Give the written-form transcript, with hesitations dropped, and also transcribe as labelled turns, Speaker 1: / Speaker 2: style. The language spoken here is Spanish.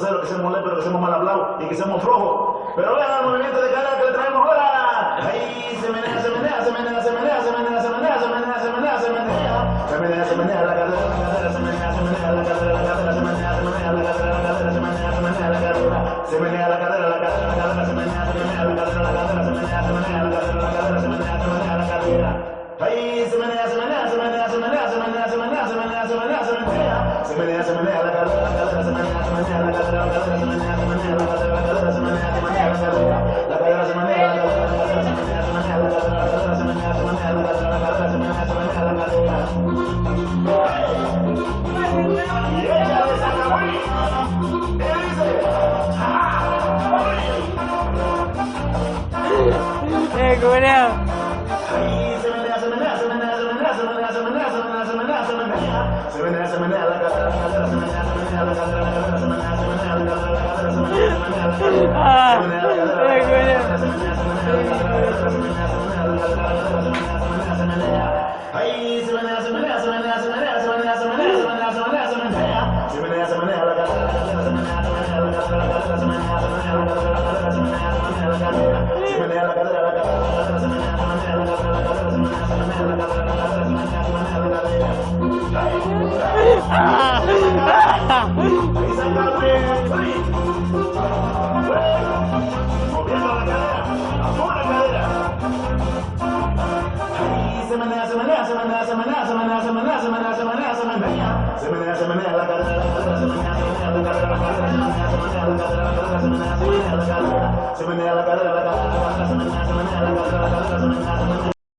Speaker 1: Cero, que seamos pero que seamos mal hablados y que seamos flojos. Pero vean el movimiento de cara que le traemos ahora. Ahí se menea, se menea, se menea, se menea, se menea, se menea, se menea, se menea, se menea. Se menea, se menea la cadera, se menea, se menea la cadera, la cadera, se menea, se menea la cadera, la cadera, se menea, se menea la cadera. Se menea la cadera, la cadera, la cadera, se menea, se menea la cadera, la cadera, se menea, se menea la cadera, la cadera, se menea, se menea la cadera. Ahí se menea, se menea, se menea, se menea, se menea, se menea, se menea, se menea, se menea. Se menea, se menea la cadera, la cadera, se menea, se menea la cadera, la cadera, se menea, se menea la cadera, la cadera, se menea, se menea la cadera. La cadera se menea, la cadera, la cadera, se menea, se menea la cadera, la cadera, se menea, se menea la cadera, la cadera, se menea, se menea la cadera. Y échale esa cabrita. Él dice,
Speaker 2: Culeado.
Speaker 1: ahí se menea, se menea, se menea, se menea, se menea, se menea, se menea, se menea, se menea. Se menea, se menea la cadera, la cadera, se menea, se menea la cadera, la cadera, se menea, se menea la cadera, la cadera, se menea, se menea la cadera.
Speaker 2: Ah,
Speaker 1: Se menea la cadera, la cadera, se menea, se menea la cadera, la cadera, se menea, se menea la cadera, la cadera, se menea, se menea, se menea. Ahí se menea, se menea, se menea, se menea, se menea, se menea, se menea, se menea, se menea. Se menea, se menea la cadera, la cadera, se menea, se menea la cadera, la cadera, se menea, se menea la cadera, la cadera, se menea, se menea la cadera. Se menea la cadera, la cadera, la cadera, se menea, se menea la cadera, la cadera, se menea, se menea la cadera, la cadera, se menea, se menea la cadera. Ahí saca el ahí. Moviendo la cadera, a pura cadera. Ahí se menea, se menea, se menea, se menea, se menea, se menea, se menea, se menea, se menea. Se menea, se menea la cadera, la cadera, se menea, se menea la cadera, la cadera, se menea, se menea la cadera, la cadera, se menea, se menea la cadera. Se menea la cadera, la cadera, la cadera, se menea, se menea la cadera, la cadera, se menea, se menea.